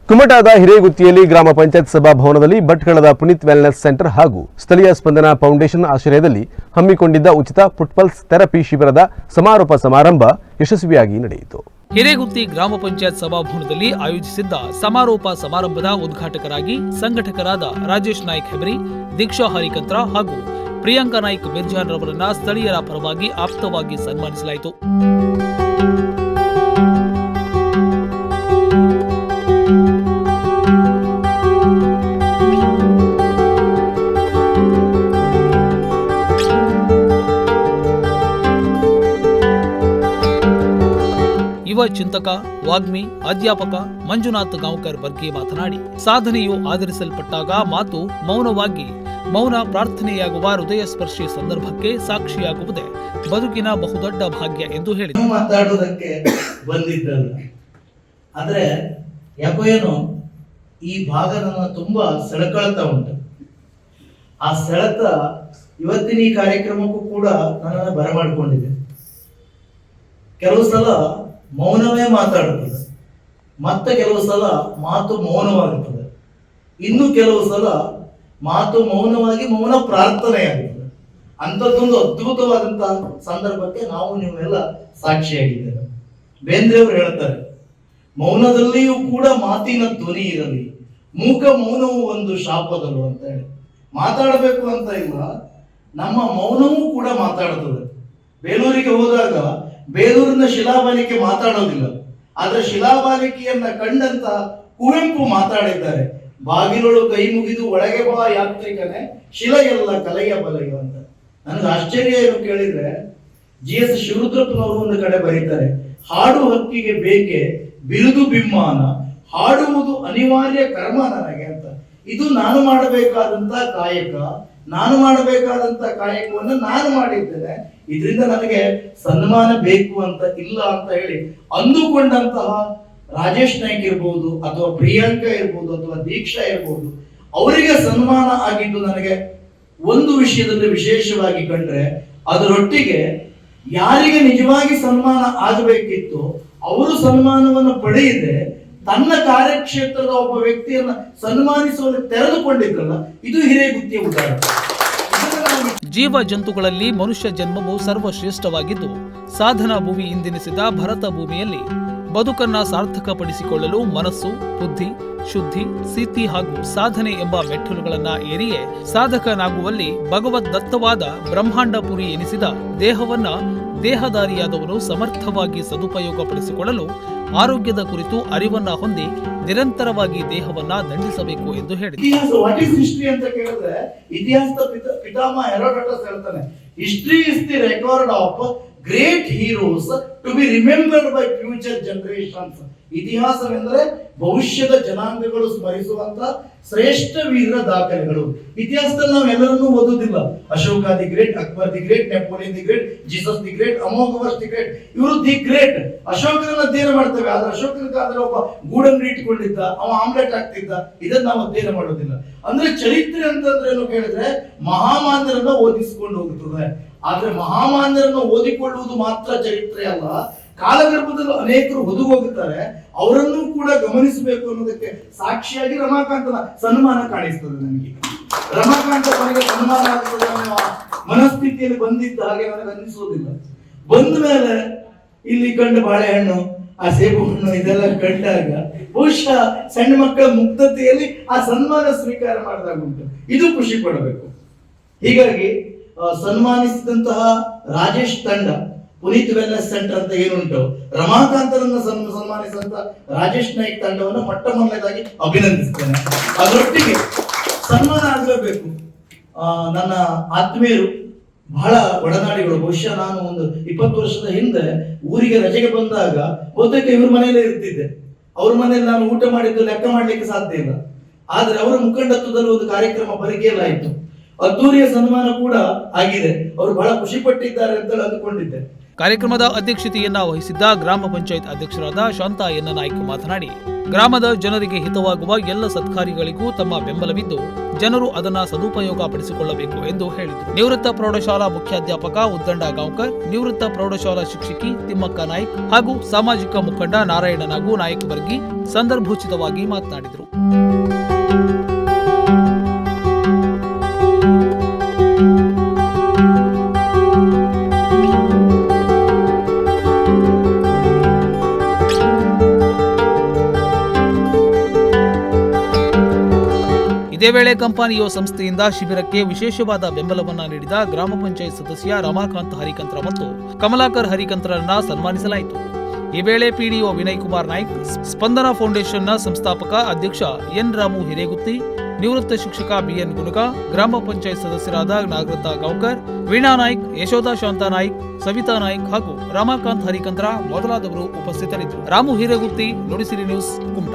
ಕುಮಟಾದ ಹಿರೇಗುತ್ತಿಯಲ್ಲಿ ಗ್ರಾಮ panchayat ಸಭಾಭವನದಲ್ಲಿ ಭಟ್ಕಳದ Puneeth wellness centre ಹಾಗೂ ಸ್ಥಳೀಯ ಸ್ಪಂದನ ಫೌಂಡೇಶನ್ ಆಶ್ರಯದಲ್ಲಿ ಹಮ್ಮಿಕೊಂಡಿದ್ದ ಉಚಿತ ಫುಟ್ಪಲ್ಸ್ ಥೆರಪಿ ಶಿಬಿರದ ಸಮಾರೋಪ ಸಮಾರಂಭ ಯಶಸ್ವಿಯಾಗಿ ನಡೆಯಿತು. ಹಿರೇಗುತ್ತಿ ಗ್ರಾಮ ಪಂಚಾಯತ್ ಸಭಾಭವನದಲ್ಲಿ ಆಯೋಜಿಸಿದ್ದ ಸಮಾರೋಪ ಸಮಾರಂಭದ ಉದ್ಘಾಟಕರಾಗಿ ಸಂಘಟಕರಾದ ರಾಜೇಶ್ ನಾಯ್ಕ್ ಹೆಬ್ರಿ, ದೀಕ್ಷಾ ಹರಿಕಂತ್ರ ಹಾಗೂ ಪ್ರಿಯಾಂಕಾ ನಾಯ್ಕ್ ಮಿರ್ಜಾನ್ ರವರನ್ನ ಸ್ಥಳೀಯರ ಪರವಾಗಿ ಆಪ್ತವಾಗಿ ಸನ್ಮಾನಿಸಲಾಯಿತು. ಯುವ ಚಿಂತಕ, ವಾಗ್ಮಿ, ಅಧ್ಯಾಪಕ ಮಂಜುನಾಥ್ ಗಾಂವ್ಕರ್ ಬಗ್ಗೆ ಮಾತನಾಡಿ, ಸಾಧನೆಯು ಆಧರಿಸಲ್ಪಟ್ಟಾಗ ಮಾತು ಮೌನ ಪ್ರಾರ್ಥನೆಯಾಗುವ ಹೃದಯ ಸ್ಪರ್ಶಿ ಸಂದರ್ಭಕ್ಕೆ ಸಾಕ್ಷಿಯಾಗುವುದೇ ಬದುಕಿನ ಬಹುದೊಡ್ಡ ಭಾಗ್ಯ ಎಂದು ಹೇಳಿದರು. ಮಾತಾಡೋದಕ್ಕೆ ಬಂದಿದ್ದಲ್ಲ, ಆದ್ರೆ ಯಾಕೋ ಏನೋ ಈ ಭಾಗ ನನ್ನ ತುಂಬಾ ಸೆಳೆಕೊಳ್ತಾ ಉಂಟು. ಆ ಸೆಳೆತ ಇವತ್ತಿನ ಈ ಕಾರ್ಯಕ್ರಮಕ್ಕೂ ಕೂಡ ನನ್ನನ್ನು ಬರಮಾಡಿಕೊಂಡಿದೆ. ಕೆಲವು ಸಲ ಮೌನವೇ ಮಾತಾಡುತ್ತದೆ, ಮತ್ತೆ ಕೆಲವು ಸಲ ಮಾತು ಮೌನವಾಗುತ್ತದೆ, ಇನ್ನು ಕೆಲವು ಸಲ ಮಾತು ಮೌನವಾಗಿ ಮೌನ ಪ್ರಾರ್ಥನೆಯಾಗುತ್ತದೆ. ಅಂಥದ್ದೊಂದು ಅದ್ಭುತವಾದಂತಹ ಸಂದರ್ಭಕ್ಕೆ ನಾವು ನೀವೆಲ್ಲ ಸಾಕ್ಷಿಯಾಗಿದ್ದೇವೆ. ಬೇಂದ್ರೆಯವರು ಹೇಳ್ತಾರೆ, ಮೌನದಲ್ಲಿಯೂ ಕೂಡ ಮಾತಿನ ಧ್ವನಿ ಇರಲಿ, ಮೂಕ ಮೌನವು ಒಂದು ಶಾಪದಲು ಅಂತ ಹೇಳಿ. ಮಾತಾಡಬೇಕು ಅಂತ ಇಲ್ಲ, ನಮ್ಮ ಮೌನವೂ ಕೂಡ ಮಾತಾಡುತ್ತದೆ. ಬೇಲೂರಿಗೆ ಹೋದಾಗ ಬೇಲೂರಿನ ಶಿಲಾಬಾಲಿಕೆ ಮಾತಾಡೋದಿಲ್ಲ, ಆದ್ರೆ ಶಿಲಾಬಾಲಿಕೆಯನ್ನ ಕಂಡಂತ ಕುವೆಂಪು ಮಾತಾಡಿದ್ದಾರೆ. ಬಾಗಿಲೊಳು ಕೈ ಮುಗಿದು ಒಳಗೆ ಬಾ ಯಾತ್ರಿಕನೇ, ಶಿಲೆಯಲ್ಲ ಕಲೆಯ ಬಲೆಯ ಅಂತ. ನನಗೆ ಆಶ್ಚರ್ಯ ಏನು ಕೇಳಿದ್ರೆ, GS ಶಿವರುದ್ರಪ್ಪನವರು ಒಂದು ಕಡೆ ಬರೀತಾರೆ, ಹಾಡು ಹಕ್ಕಿಗೆ ಬೇಕೆ ಬಿರುದು ಬಿಮ್ಮಾನ, ಹಾಡುವುದು ಅನಿವಾರ್ಯ ಕರ್ಮ ನನಗೆ ಅಂತ. ಇದು ನಾನು ಮಾಡಬೇಕಾದಂತ ಕಾಯಕ, ನಾನು ಮಾಡಬೇಕಾದಂತ ಕಾಯಕವನ್ನು ನಾನು ಮಾಡಿದ್ದೇನೆ, ಇದರಿಂದ ನನಗೆ ಸನ್ಮಾನ ಬೇಕು ಅಂತ ಇಲ್ಲ ಅಂತ ಹೇಳಿ ಅಂದುಕೊಂಡಂತಹ ರಾಜೇಶ್ ನಾಯ್ಕ್ ಇರ್ಬೋದು, ಅಥವಾ ಪ್ರಿಯಾಂಕಾ ಇರ್ಬೋದು, ಅಥವಾ ದೀಕ್ಷಾ ಇರ್ಬೋದು, ಅವರಿಗೆ ಸನ್ಮಾನ ಆಗಿದ್ದು ನನಗೆ ಒಂದು ವಿಷಯದಲ್ಲಿ ವಿಶೇಷವಾಗಿ ಕಂಡ್ರೆ, ಅದರೊಟ್ಟಿಗೆ ಯಾರಿಗೆ ನಿಜವಾಗಿ ಸನ್ಮಾನ ಆಗಬೇಕಿತ್ತು ಅವರು ಸನ್ಮಾನವನ್ನು ಪಡೆಯದೆ ತನ್ನ ಕಾರ್ಯಕ್ಷೇತ್ರದ ಒಬ್ಬ ವ್ಯಕ್ತಿಯನ್ನ ಸನ್ಮಾನಿಸುವಲ್ಲಿ ತೆರೆದುಕೊಂಡಿದ್ರಲ್ಲ, ಇದು ಹಿರೇಗುತ್ತಿಯ ಉದಾಹರಣೆ. ಜೀವ ಜಂತುಗಳಲ್ಲಿ ಮನುಷ್ಯ ಜನ್ಮವು ಸರ್ವಶ್ರೇಷ್ಠವಾಗಿದ್ದು, ಸಾಧನಾ ಭೂಮಿ ಎಂದೆನಿಸಿದ ಭರತ ಭೂಮಿಯಲ್ಲಿ ಬದುಕನ್ನ ಸಾರ್ಥಕಪಡಿಸಿಕೊಳ್ಳಲು ಮನಸ್ಸು, ಬುದ್ಧಿ, ಶುದ್ಧಿ, ಸಿದ್ಧಿ ಹಾಗೂ ಸಾಧನೆ ಎಂಬ ಮೆಟ್ಟಲುಗಳನ್ನ ಏರಿಯೇ ಸಾಧಕನಾಗುವಲ್ಲಿ ಭಗವದ್ ದತ್ತವಾದ ಬ್ರಹ್ಮಾಂಡಪುರಿ ಎನಿಸಿದ ದೇಹವನ್ನ ದೇಹದಾರಿಯಾದವರು ಸಮರ್ಥವಾಗಿ ಸದುಪಯೋಗಪಡಿಸಿಕೊಳ್ಳಲು ಆರೋಗ್ಯದ ಕುರಿತು ಅರಿವನ್ನ ಹೊಂದಿ ನಿರಂತರವಾಗಿ ದೇಹವನ್ನ ದಂಡಿಸಬೇಕು ಎಂದು ಹೇಳಿದರು. ಇತಿಹಾಸದ ಪಿತಾಮಹ ಹೆರೋಡೋಟಸ್ ಹೇಳ್ತಾನೆ, history is the record of great heroes to be remembered by future generations. ಇತಿಹಾಸವೆಂದರೆ ಭವಿಷ್ಯದ ಜನಾಂಗಗಳು ಸ್ಮರಿಸುವಂತ ಶ್ರೇಷ್ಠ ವೀರ ದಾಖಲೆಗಳು. ಇತಿಹಾಸದಲ್ಲಿ ನಾವು ಎಲ್ಲರನ್ನೂ ಓದುವುದಿಲ್ಲ. Ashoka the great, Akbar the great, Napoleon the great, Jesus the great, Amoghavarsha the great, ಇವರು ದಿ ಗ್ರೇಟ್. ಅಶೋಕನ ಅಧ್ಯಯನ ಮಾಡ್ತೇವೆ, ಆದ್ರೆ ಅಶೋಕನ ಕಾಲದಲ್ಲಿ ಒಬ್ಬ ಗೂಡಂಗಡಿ ಇಟ್ಕೊಂಡಿದ್ದ, ಅವ ಆಮ್ಲೆಟ್ ಹಾಕ್ತಿದ್ದ, ಇದನ್ನ ನಾವು ಅಧ್ಯಯನ ಮಾಡೋದಿಲ್ಲ. ಅಂದ್ರೆ ಚರಿತ್ರೆ ಅಂತಂದ್ರೆ ಏನು ಕೇಳಿದ್ರೆ, ಮಹಾಮಾನ್ಯರನ್ನ ಓದಿಸಿಕೊಂಡು ಹೋಗುತ್ತದೆ. ಆದ್ರೆ ಮಹಾಮಾನ್ಯರನ್ನು ಓದಿಕೊಳ್ಳುವುದು ಮಾತ್ರ ಚರಿತ್ರೆ ಅಲ್ಲ, ಕಾಲಗರ್ಭದಲ್ಲಿ ಅನೇಕರು ಹೋಗುತ್ತಾರೆ, ಅವರನ್ನು ಕೂಡ ಗಮನಿಸಬೇಕು ಅನ್ನೋದಕ್ಕೆ ಸಾಕ್ಷಿಯಾಗಿ ರಮಾಕಾಂತನ ಸನ್ಮಾನ ಕಾಣಿಸ್ತದೆ. ನನಗೆ ರಮಾಕಾಂತ ನನಗೆ ಸನ್ಮಾನ ಆಗ್ತದೆ ಅನ್ನೋ ಮನಸ್ಥಿತಿಯಲ್ಲಿ ಬಂದಿದ್ದ ಹಾಗೆ ನನಗೆ ಅನ್ನಿಸೋದಿಲ್ಲ. ಬಂದ ಮೇಲೆ ಇಲ್ಲಿ ಕಂಡ ಬಾಳೆಹಣ್ಣು, ಆ ಸೇಬು ಹಣ್ಣು ಇದೆಲ್ಲ ಕಂಡಾಗ ಬಹುಶಃ ಸಣ್ಣ ಮಕ್ಕಳ ಮುಕ್ತತೆಯಲ್ಲಿ ಆ ಸನ್ಮಾನ ಸ್ವೀಕಾರ ಮಾಡಿದಾಗ ಉಂಟು, ಇದು ಖುಷಿ ಪಡಬೇಕು. ಹೀಗಾಗಿ ಸನ್ಮಾನಿಸಿದಂತಹ ರಾಜೇಶ್ ತಂಡ, ಪುನೀತ್ ವೆಲ್ನೆಸ್ ಸೆಂಟರ್ ಅಂತ ಏನುಂಟು, ರಮಾಕಾಂತರನ್ನ ಸನ್ಮಾನಿಸಿದಂತ ರಾಜೇಶ್ ನಾಯ್ಕ್ ತಂಡವನ್ನು ಮೊಟ್ಟ ಮೊದಲನೇದಾಗಿ ಅಭಿನಂದಿಸ್ತೇನೆ. ಅದರೊಟ್ಟಿಗೆ ಸನ್ಮಾನ ಆಗಲೇಬೇಕು. ನನ್ನ ಆತ್ಮೀಯರು, ಬಹಳ ಒಡನಾಡಿಗಳು. ಬಹುಶಃ ನಾನು ಒಂದು 20 ವರ್ಷದ ಹಿಂದೆ ಊರಿಗೆ ರಜೆಗೆ ಬಂದಾಗ ಬಹುತೇಕ ಇವ್ರ ಮನೆಯಲ್ಲೇ ಇರ್ತಿದ್ದೆ. ಅವ್ರ ಮನೆಯಲ್ಲಿ ನಾನು ಊಟ ಮಾಡಿದ್ದು ಲೆಕ್ಕ ಮಾಡ್ಲಿಕ್ಕೆ ಸಾಧ್ಯ ಇಲ್ಲ. ಆದ್ರೆ ಅವರ ಮುಖಂಡತ್ವದಲ್ಲಿ ಒಂದು ಕಾರ್ಯಕ್ರಮ ಬರಿಗೆಯಲ್ಲಾಯಿತು, ಅದ್ದೂರಿಯ ಸನ್ಮಾನ ಕೂಡ ಆಗಿದೆ. ಅವರು ಬಹಳ ಖುಷಿ ಪಟ್ಟಿದ್ದಾರೆ ಅಂತ ಅಂದುಕೊಂಡಿದ್ದೆ. ಕಾರ್ಯಕ್ರಮದ ಅಧ್ಯಕ್ಷತೆಯನ್ನ ವಹಿಸಿದ್ದ ಗ್ರಾಮ ಪಂಚಾಯತ್ ಅಧ್ಯಕ್ಷರಾದ ಶಾಂತಾ ಎನ್ ನಾಯ್ಕ ಮಾತನಾಡಿ, ಗ್ರಾಮದ ಜನರಿಗೆ ಹಿತವಾಗುವ ಎಲ್ಲ ಸತ್ಕಾರ್ಯಗಳಿಗೂ ತಮ್ಮ ಬೆಂಬಲವಿದ್ದು ಜನರು ಅದನ್ನ ಸದುಪಯೋಗ ಪಡಿಸಿಕೊಳ್ಳಬೇಕು ಎಂದು ಹೇಳಿದರು. ನಿವೃತ್ತ ಪ್ರೌಢಶಾಲಾ ಮುಖ್ಯಾಧ್ಯಾಪಕ ಉದ್ದಂಡ ಗಾಂವ್ಕರ್, ನಿವೃತ್ತ ಪ್ರೌಢಶಾಲಾ ಶಿಕ್ಷಕಿ ತಿಮ್ಮಕ್ಕ ನಾಯ್ಕ್ ಹಾಗೂ ಸಾಮಾಜಿಕ ಮುಖಂಡ ನಾರಾಯಣ ನಾಗು ನಾಯಕ್ ಬರ್ಗಿ ಸಂದರ್ಭೋಚಿತವಾಗಿ ಮಾತನಾಡಿದರು. ಇದೇ ವೇಳೆ ಕಂಪನಿಯೋ ಸಂಸ್ಥೆಯಿಂದ ಶಿಬಿರಕ್ಕೆ ವಿಶೇಷವಾದ ಬೆಂಬಲವನ್ನ ನೀಡಿದ ಗ್ರಾಮ ಪಂಚಾಯತ್ ಸದಸ್ಯ ರಮಾಕಾಂತ್ ಹರಿಕಂತ್ರ ಮತ್ತು ಕಮಲಾಕರ್ ಹರಿಕಂತ್ರರನ್ನ ಸನ್ಮಾನಿಸಲಾಯಿತು. ಈ ವೇಳೆ ಪಿಡಿಒ ವಿನಯ್ ಕುಮಾರ್ ನಾಯ್ಕ್, ಸ್ಪಂದನ ಫೌಂಡೇಶನ್ನ ಸಂಸ್ಥಾಪಕ ಅಧ್ಯಕ್ಷ ಎನ್ ರಾಮು ಹಿರೇಗುತ್ತಿ, ನಿವೃತ್ತ ಶಿಕ್ಷಕ ಬಿಎನ್ ಗುನುಗ, ಗ್ರಾಮ ಪಂಚಾಯತ್ ಸದಸ್ಯರಾದ ನಾಗರತಾ ಗಾಂವ್ಕರ್, ವೀಣಾ ನಾಯ್ಕ್, ಯಶೋಧ ಶಾಂತಾ ನಾಯ್ಕ್, ಸವಿತಾ ನಾಯ್ಕ್ ಹಾಗೂ ರಮಾಕಾಂತ್ ಹರಿಕಂತ್ರ ಮೊದಲಾದವರು ಉಪಸ್ಥಿತರಿದ್ದರು. ರಾಮು ಹಿರೇಗುತ್ತಿ, ನುಡಿಸಿರಿ ನ್ಯೂಸ್, ಕುಮಟಾ.